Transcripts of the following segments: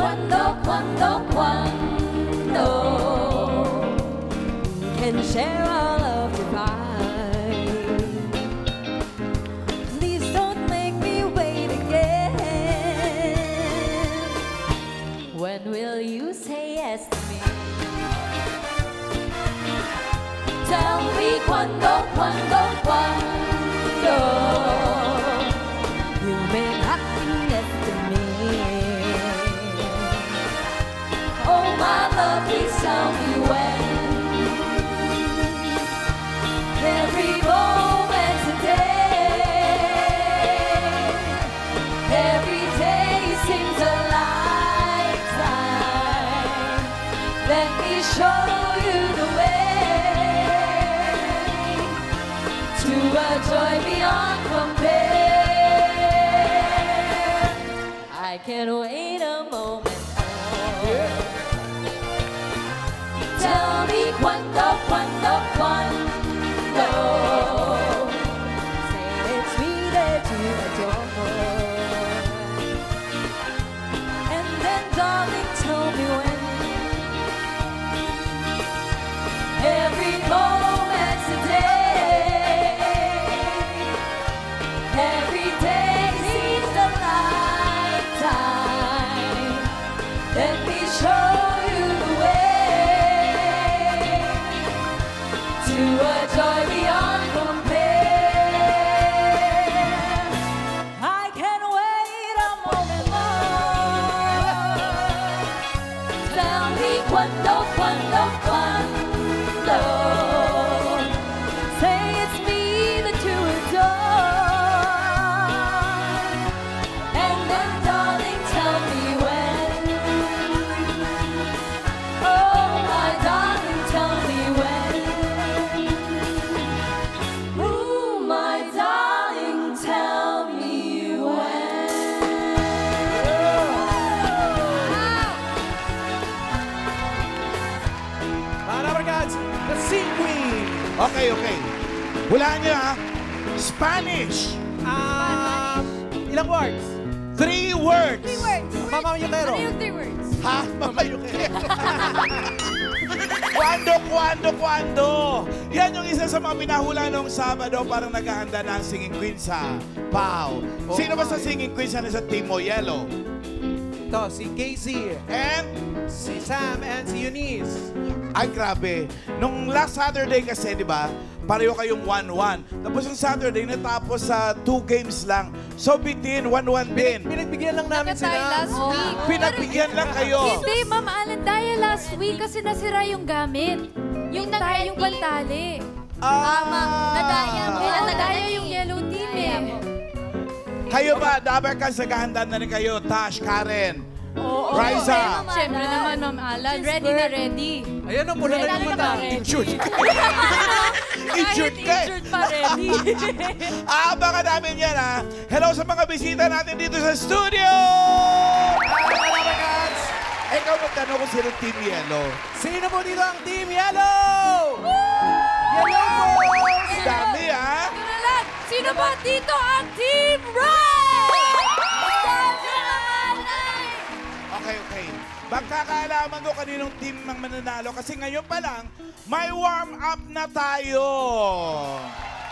Quando we can share our love divine. Please don't make me wait again. When will you say yes to me? Tell me quando you mean happiness to me. Oh my love, please tell me when. Every moment today, every day seems a lifetime. Let me show you the way to a joy beyond compare. I can't wait a moment more. Tell me quando say it's sweeter to adore. And then darling, tell me when. Every moment today, every day seems a lifetime. Let me show you the way to a joy beyond compare. I can't wait a moment more. Tell me quando say it's me that you adore. And then darling, tell me when. Oh my darling, tell me when. Ooh, my darling, tell me when. Mga Labarkads, the Sing Queen. Okay. Hulaan niyo ha. Spanish. Ilang words? 3 words. Mama Yukero. Ano yung 3 words? Ha? Mamayukero. Quando. Yan yung isa sa mga pinahula nung Sabado parang naghahanda na ang Singing Queen sa PAO. Sino ba sa Singing Queen sa Team Mo Yellow? Ito, si Casey, And, si Sam, and si Eunice. ay grabe. Nung last Saturday kasi, di ba, pareho kayong 1-1. Tapos yung Saturday natapos sa 2 games lang. So bitin, 1-1 din. Pinagbigyan lang namin Nakatay sila. last week. Pinagbigyan lang kayo. Hindi, Ma'am Alan, dahil last week kasi nasira yung gamit. Yung pantali. Nadaya mo. Nadaya yung yellow team eh. Kayo ba, Dabarkas, naghahanda na rin kayo? Tash, Karen, Oo. Raisa. Siyempre naman, Ma'am Alan. Ready na ready. Ayan o, pula na yung mata. Injured ka. Injured ka. Injured pa ready. Abangan namin yan, ha? Hello sa mga bisita natin dito sa studio! Mga Labarkads, Ikaw magtanong kung sino Team Yellow. sino po dito ang Team Yellow? Yellow Balls! Dami, ha? Kanalan, sino ba dito ang Team Red? Okay. Magkakaalaman ko kaninong team ang mananalo kasi ngayon pa lang, may warm-up na tayo.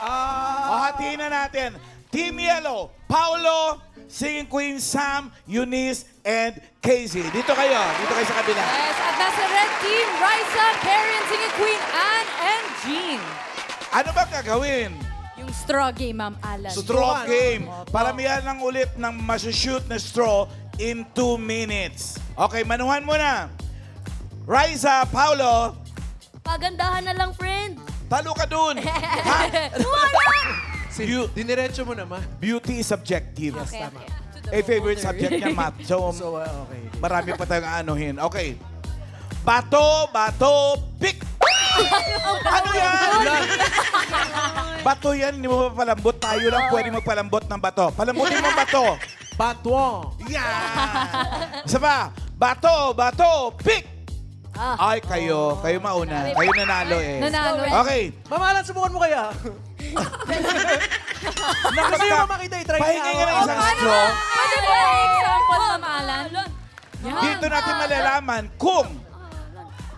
O, hatiin na natin. Team Yellow, Paolo, Singing Queen Sam, Eunice, and Casey. Dito kayo sa kabila. Yes, at nasa Red Team, Raisa, Karen, Singing Queen, Anne, and Jean. Ano ba gagawin? Yung straw game, Ma'am Alan. Straw game. Paramihan lang ulit ng masushoot na straw in 2 minutes. Okay, manuhan muna. Raisa, Paolo, Pagandahan na lang, friend. talo ka dun. Ha? Diniretso mo naman. Beauty is subjective. Okay. Favorite subject niya, math. So, Okay. marami pa tayong anuhin. Okay. Bato, pick! Ano yan? Bato yan, hindi mo pa palambot. Tayo lang pwede magpalambot ng bato. Palambutin mo ang bato. Patwong. Yeah! Isa pa. Bato, pick! Ay, kayo mauna. Kayo nanalo eh. Nanalo. Okay. Mama Alan, subukan mo kaya? Gusto nyo ba makita? I-try Pahingi nga ng isang straw. Pwede ba example, Ma'am Alan? Dito natin malalaman kung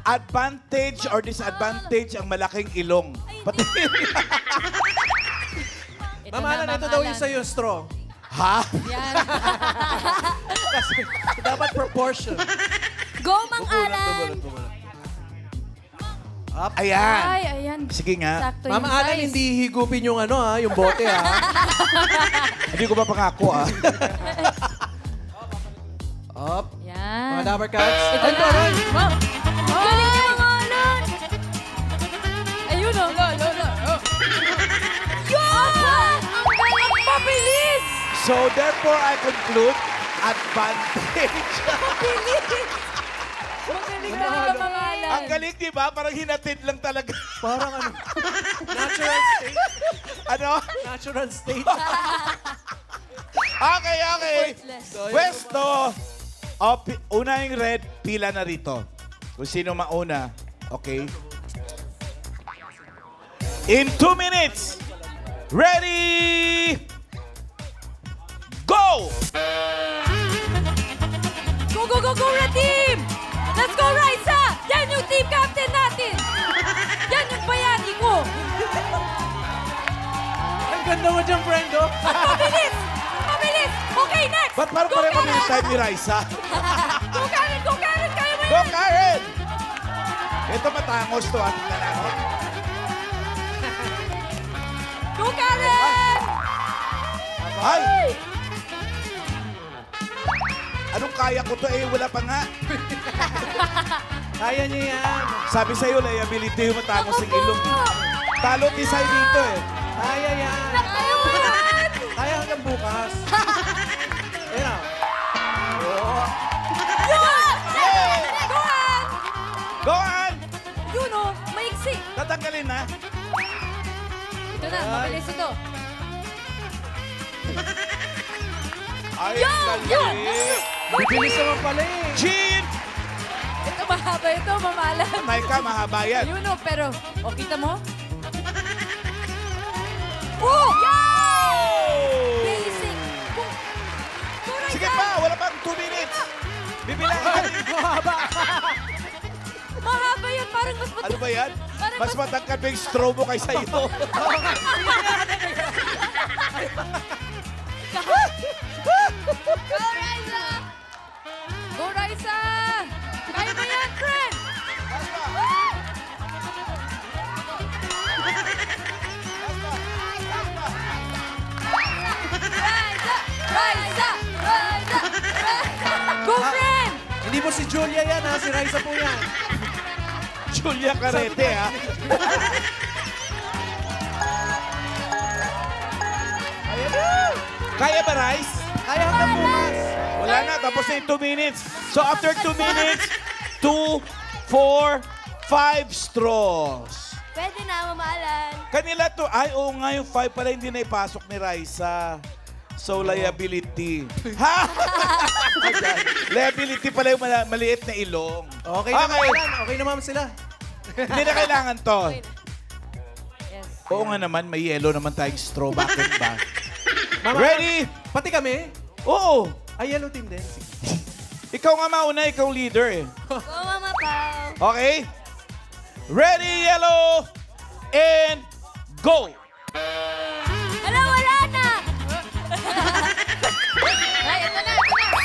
advantage or disadvantage ang malaking ilong. Pati, Mamalan, ito daw yung sa'yo, straw. ha? Yan. Kasi dapat proportion. Go, Mang Alan! Ayan. Ay, ayan. Sige nga. Sakto Mama yung Alan, size. hindi higupin yung ano ha, yung bote ha. Hindi ko pa pangako, ah. Up. Yan. Mga Dabber Cats. Ito na. Wow. Galing niya, Mang Alan! Ayun o. Yun! Ang galing! Mabilis! So, therefore, I conclude advantage. Magaling talaga pangalan. Ang galing, di ba? Parang hinatid lang talaga. Parang ano, natural state. Ano? Natural state. Okay, okay. Pwesto. Oh, una yung red, pila na rito. Kung sino mauna. Okay? In 2 minutes. Ready? Go! Go, Red Team! Let's go, Raisa! Yan yung team captain natin! Yan yung bayani ko! Ang ganda mo dyan, friend, oh. Mabilis! Mabilis! Okay, next! Ba't parang Go, pareho kami Karen! yung time ni Raisa? Go, Karen! Go, Karen! Kaya mo Go, yan! Karen! Ito matangos to. Tingnan natin. Go, Karen! Ay! Anong kaya ko to? Eh, wala pa nga. Kaya niya yan. Sabi sa'yo, liability yung matangos ng ilong. Talo tisay dito eh. Kaya yan. Kaya mo yan! Kaya hanggang bukas. Ayun na. Go, Ann! Go on! Yun o, maiksi! Tatanggalin na. Ito na, mabilis ito. Ay, Yun! galing. Bibilis naman pala eh. Jean! Ito mahaba ito, mamalan. May ka, mahaba yan. Yun o, pero, o kita mo? Oh! Basic! Sige pa, wala pang 2 minutes. Bibilangin natin. Mahaba yan, parang mas Ano ba yan? Parang Mas matangkad ba yung straw mo kaysa iyo? Go, Raisa! Go, Raisa! Kaya mo yan, friend! Raisa! Raisa! Raisa! Go, friend! Hindi po si Julia yan ha, si Raisa po yan. Julia Carete, ha? Kaya ba, Rice? Kaya hanggang bukas. Wala na, tapos na yung 2 minutes. So after 2 minutes, 2, 4, 5 straws. Pwede na, Mama Alan. Kanila to, ay oo nga yung 5 pala hindi na ipasok ni Raisa. So liability. Ha? Liability pala yung maliit na ilong. Okay naman yan. Okay naman sila. Hindi na kailangan to. Yes. Oo nga naman, may yellow naman tayong straw. Bakit ba? Mama, Ready? Pati kami. Oo. Ay, yellow team din. Ikaw nga mauna, ikaw leader eh. Go, Mama Pao. Okay? Ready, yellow, and go! Hala, wala na! Ay, ito na, ito na!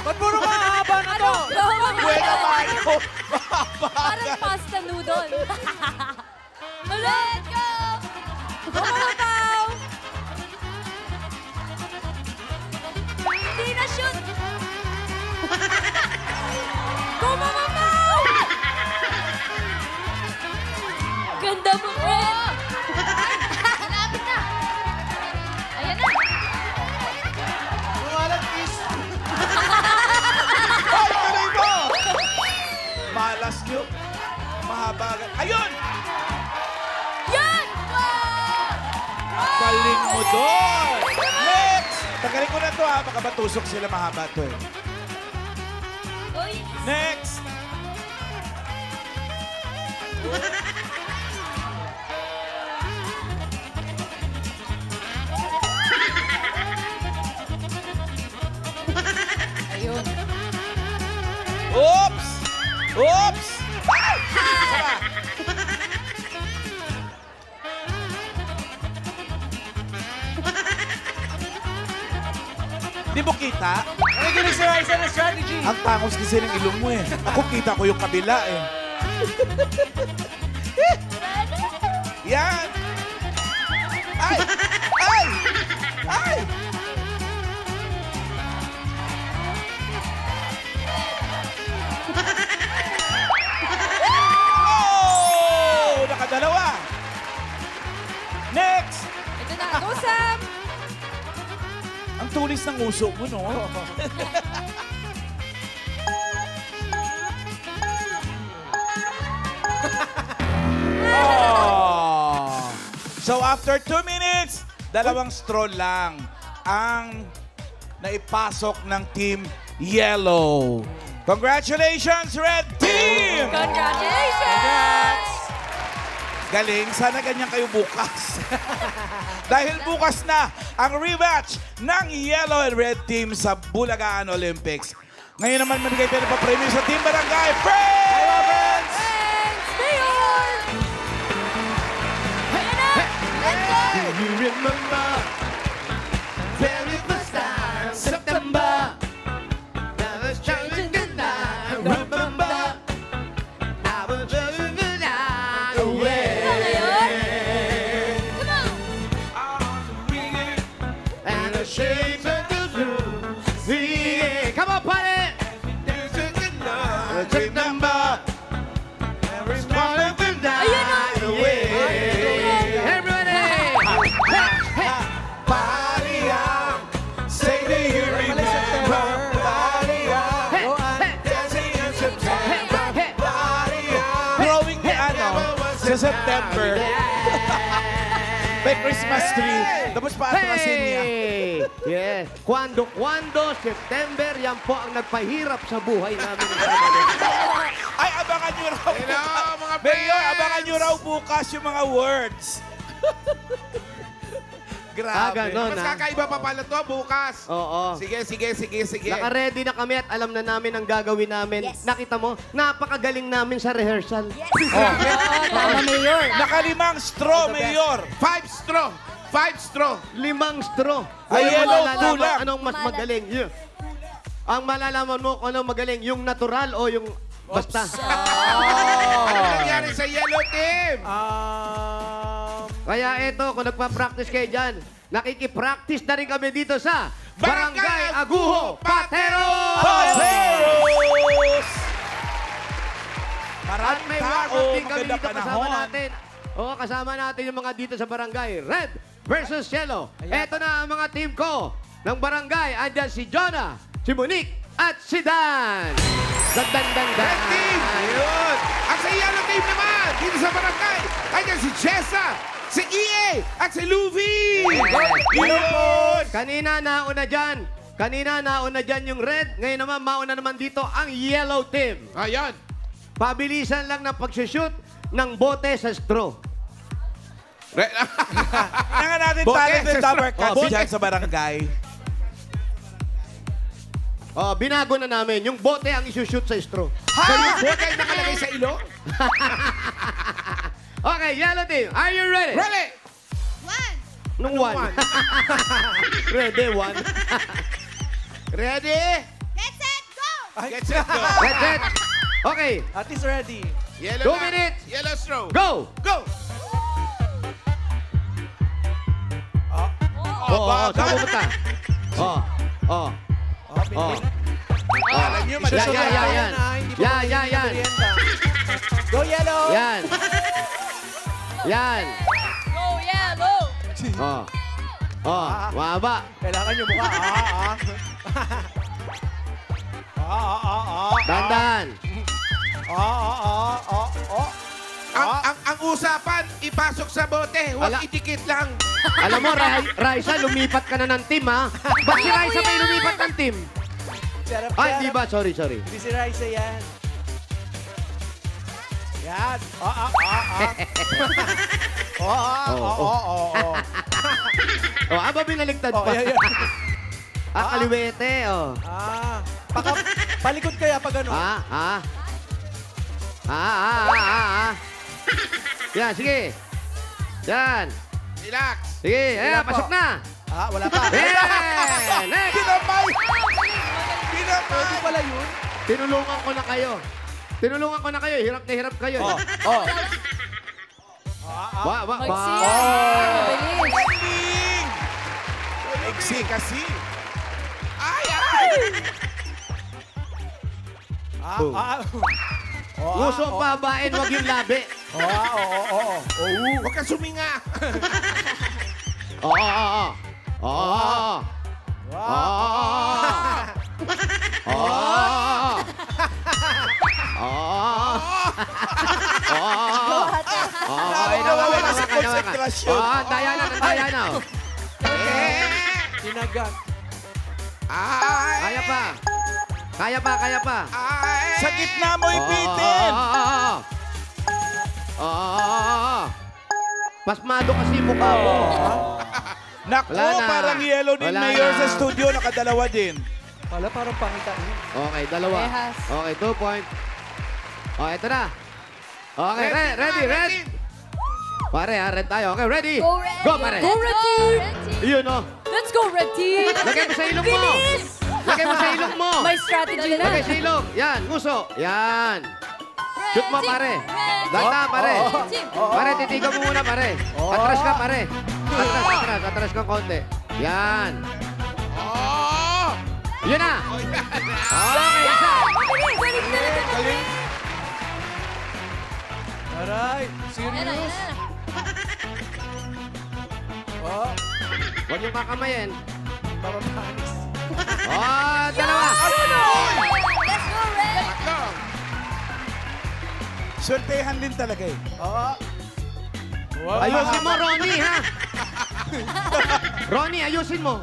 Ba't puro mahaba na to? Go, Mama Buena Alan. Mario! Parang pasta noodle. Let's go! Go, Mama Pao! Hindi na shoot! Go, Mama Pao! Ganda mo, friend! Malapit na! Ayan na! Lumalat is. Ay, tuloy mo! Malas nyo. Mahaba agad. Ayun! Yan! Galing mo doon! Next! Tagalin ko na to ha. Baka batusok sila mahaba to eh. Uy! Next! mo kita? Nakikinig si Raisa ng strategy. Ang tangos kasi ng ilong mo eh. Ako kita ko yung kabila eh. Yan! Ay! Ay! Ay! Oh! Nakadalawa! Next! Ito na, go Sam! Ang tulis ng uso mo, no? Oh. So after 2 minutes, dalawang straw lang ang naipasok ng Team Yellow. Congratulations, Red Team! Congratulations! Galing. Sana ganyan kayo bukas. Dahil bukas na ang rematch ng Yellow and Red Team sa Bulagaan Olympics. Ngayon naman manigay tayo ng papremyo sa Team Barangay Friends! Thanks, Mayor! You remember very first time, September. That was changing the night. Remember, I was changing the night away. Come on! And the shapes of the blue. See, come on, party! September. Every morning the night away. Everybody! Party on. Say do you remember? Party on. Dancing in September. Party on. Growing ni ano, sa September. May Christmas tree. Tapos paatrasin niya. Yeah. Quando September, yan po ang nagpahirap sa buhay namin. Ay, abangan nyo raw. Hello, mga Mayor, friends! abangan nyo raw bukas yung mga words. Grabe. Ganon, Mas ha? kakaiba pa pala to bukas. Oo. Sige. Naka-ready na kami at alam na namin ang gagawin namin. Yes. Nakita mo, napakagaling namin sa rehearsal. Tama, Mayor. Nakalimang straw, Mayor. 5 straw. 5 straw. 5 straw. Ay, Ngayon yellow, malalaman kulang. anong mas magaling. Ang malalaman mo kung anong magaling, yung natural o yung basta. Ano nangyari sa yellow team? Kaya eto, kung nagpa-practice kayo dyan, nakikipractice na rin kami dito sa Barangay Aguho Patero! Pateros! At Maraming may tao, warm-up din kami maganda dito kasama panahon. natin. Oo, kasama natin yung mga dito sa barangay. Red versus Yellow. Eto na ang mga team ko ng barangay. Andyan si Jonah, si Monique, at si Dan. Dan. Red team. Ayun. Ang sa yellow team naman, dito sa barangay, ayan si Chessa, si EA, at si Luffy. Yun. Kanina nauna dyan yung red. Ngayon naman, mauna naman dito ang yellow team. Ayan. Pabilisan lang ng pag-shoot ng bote sa straw. Tingnan natin Bote, talented sa Tower straw. Cats dyan sa barangay. Oh, binago na namin. Yung bote ang isushoot sa straw. So yung bote ay nakalagay sa ilong? Okay, yellow team. Are you ready? Ready? Nung one. Ready, one. Ready? Get set, go! Get set, go. That's it. Okay, At least ready. Yellow 2 na. minutes. Yellow straw. go! Go. Oo, saan pupunta? Oo. Alam nyo, Yan. Yan. Go yellow! Yan. Yan. Go Yellow! Waba. Kailangan nyo mukha. Dandan. Ang usapan, ipasok sa bote. Huwag Ala. itikit lang. Alam mo, Raisa, lumipat ka na ng team, ha? Ba't si Raisa may lumipat ng team? Ay, di ba? Sorry. Hindi si Raisa yan. Yan. Aba binaligtad pa. Kaliwete, Palikod kaya pag ano. Yan, sige. Yan. Relax. Sige, ayan, pasok na. Wala pa. Yeah! Next! Kinamay! Pwede Kinamay! pala yun. Tinulungan ko na kayo. Tinulungan ko na kayo. Hirap na hirap kayo. Magsiya. Mabilis. Galing! Iksi kasi. Gusto ang pabain, wag yung labi. Huwag ka suminga. Oo. Oo. Nawawala na sa konsentrasyon. Daya na. Sinagat. Kaya pa. Sa gitna mo ipitin. Pasmado kasi mukha mo. Naku, Wala na. parang yellow din Wala mayor na. sa studio. Nakadalawa din. Wala, parang pangita yun. Okay, dalawa. Rehas. Okay, 2 point. Oh, ito na. Okay, ready, red. Pare, red tayo. Okay, ready? Go red! Go, pare. Go, red team! Yun, oh. Let's go, red team! Lagay mo sa ilong mo. Bilis! Lagay mo sa ilong mo. May strategy na. Lagay sa ilong. Yan, nguso. Yan. Shoot mo, pare. Ganda, pare. Pare, titigaw mo muna, pare. Atras ka, pare. Atras ka konti. Yan. Yun na. Okay, isa. Galing. Aray, Yan na. serious. Oh, Huwag yung kakamayin. mapapanis. Oh, dalawa. Let's go, red! Swertehan din talaga eh. Wow. Ayusin mo, Ronnie, ha? Ronnie, ayusin mo.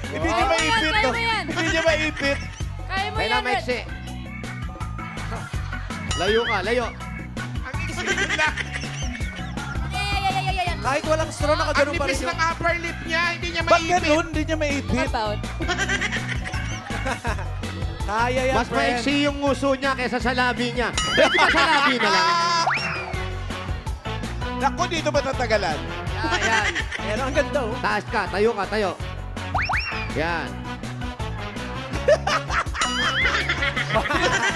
Hindi niya maipit. kaya no? mo yan. Hindi niya maipit. Kaya mo yan, Kailangan red. maiksi. Layo ka, layo. Ang isip na. Kahit walang straw, Ang nakagano'n pa rin nipis yung... ng upper lip niya. Hindi niya Ba't maipit. ganun? Hindi niya maipit. Tap out. Kaya yan, Mas friend. maiksi yung nguso niya kaysa sa labi niya. Pwede ba sa labi na lang? Naku, dito ba tatagalan? Yan. Pero ang ganda, oh. Taas ka, tayo ka, tayo. Yan.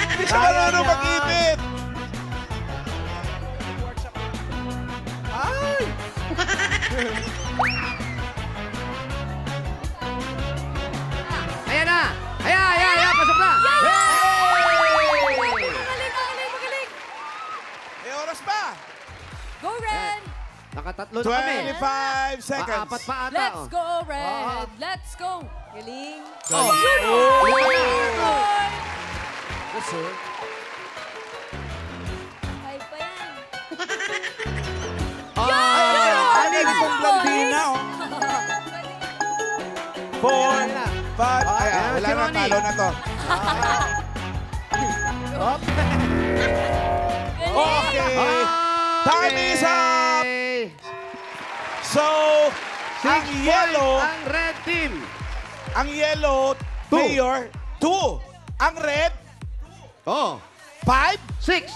Hindi siya marunong mag-ipit. Ay! Ayan na. Ayan, pasok na. Magaling. May oras pa. Go, red! Nakatatlo na kami. 25 seconds. Apat pa ata. Let's oh. go, red! Let's go! Galing! Oh. Yes, sir. Five pa yan. Anim kong blandina, oh. 4, 5. Ay, Ayan, wala si na, Ronnie. talo na to. Okay. Time is up. So, ang yellow, Ang red team. Two. Mayor, 2. Ang red, Oh, 5. 6.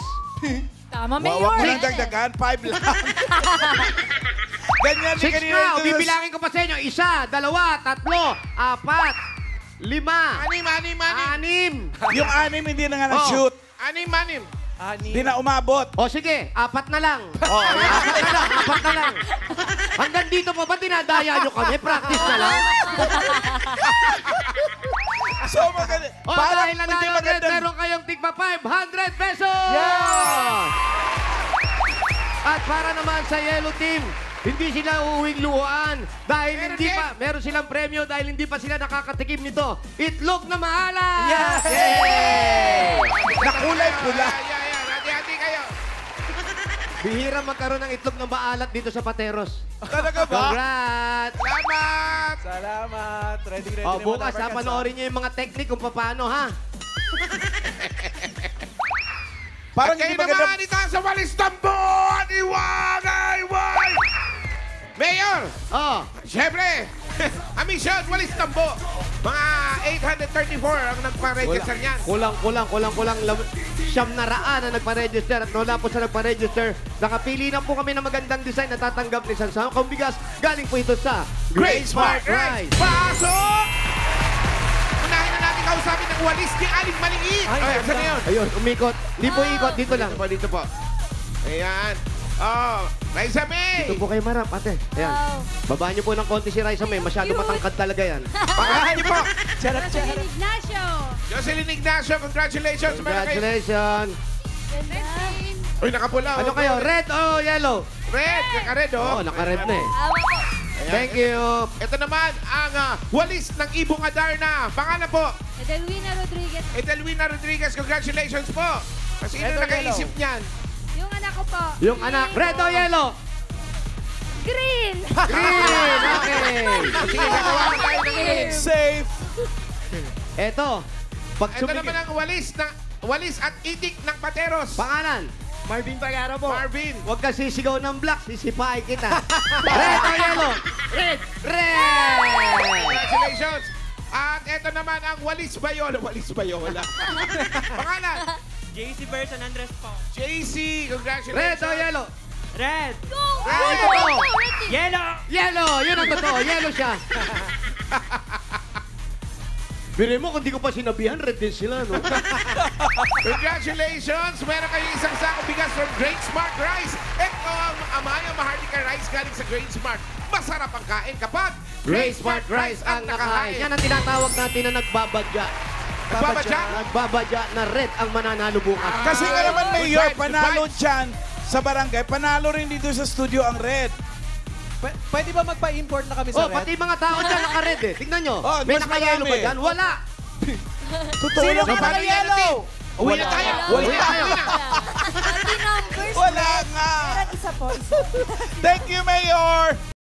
Tama, Wawag mo Mayor! ng dagdagan, 5 lang. Ganyan din 6 kanina. na. Bibilangin ko pa sa inyo. 1, 2, 3, 4, 5, Anim. 6. Yung 6 hindi na nga na-shoot. Anim. Hindi na umabot. O sige, 4 na lang. Oh, 4 na lang. Hanggang dito pa ba dinadaya nyo kami? Practice na lang. so, maganda. O dahil nanalo red, meron kayong tigpa 500 pesos! Yeah! At para naman sa yellow team, hindi sila uuwing luhaan dahil meron silang premyo dahil hindi pa sila nakakatikim nito. Itlog na maalat! Yes! Yay! Nakulay pula. Yan. Hati-hati kayo. Bihira magkaroon ng itlog na maalat dito sa Pateros. Talaga ba? Congrats! Salamat. Salamat. Ready O, na bukas mga Dabarkans, panoorin niyo yung mga technique kung paano, ha? Parang At kayo hindi maganda. naman ito sa Walis Tambon. Iwagay. Mayor, Oh, syempre, Amisyon, Walis Tambo. Mga 834 ang nagpa-register niyan. kulang. na nagpa-register at wala po sa nagpa-register. Nakapili na po kami ng magandang design na tatanggap ni Sansang Kung bigas. Galing po ito sa Great Smart Rice! Pasok! Unahin na natin kausapin ng walis ni Aling Maliit. Ay, Ay, ganda. saan na yun? Ayun, umikot. Di po ikot, dito lang. Dito po. Ayan. Oh, Raisa May! Dito po kayo marap, ate. Ayan. Wow. Babaan niyo po ng konti si Raisa May. Masyado Cute. matangkad talaga yan. Pangalan niyo po. Charot, charot. Ignacio. Jocelyn Ignacio, congratulations. Meron kayo. Congratulations. Ganda. Uy, nakapula. Ano kayo, red o yellow? Red, naka-red, oh. Oo, naka-red na eh. Awa po. Ayan. Thank you. Ito naman ang walis ng Ibong Adarna. Pangalan po, Edelwina Rodriguez. Edelwina Rodriguez. Congratulations po. Kasi Red sino or nakaisip niyan? Yung anak ko po. Yung anak, red o yellow? Green. Green. Okay. Sige, gagawa ko tayo ng green. Safe. Eto, pag Ito naman ang walis at itik ng pateros. Pangalan? Marvin Pagara po. Marvin. Huwag ka sisigaw ng black, sisipain kita. Red o yellow? Red. Red! Congratulations. At ito naman ang walis bayola. Walis bayola. Pangalan? JC Berson Andres po. JC. Congratulations. Red o yellow? Red. Go. Red. Red team. Yellow. Yellow! Yun ang totoo, yellow siya. Bire mo, kung di ko pa sinabihan, red din sila, no? Congratulations! Meron kayong isang sakong bigas from Great Smart Rice. Ito ang Amaya Maharlika Rice galing sa Great Smart. Masarap ang kain kapag Great Smart Rice ang nakahain. Yan ang tinatawag natin na nagbabadya. Nagbabadya? Nagbabadya na red ang mananalo bukas. Kasi nga naman, Good Mayor, vibes, panalo good vibes. dyan sa barangay. Panalo rin dito sa studio ang red. Pwede ba magpa-import na kami sa Oh, red? pati mga tao dyan naka-red eh. Tignan nyo. Oh, May mas naka-yellow ba marami. dyan? Wala. Totoo Sino lang. ka Paano naka-yellow? Uwi na tayo. Wala. Uwi na tayo. Pati numbers. Wala nga. Isa po. Thank you, Mayor.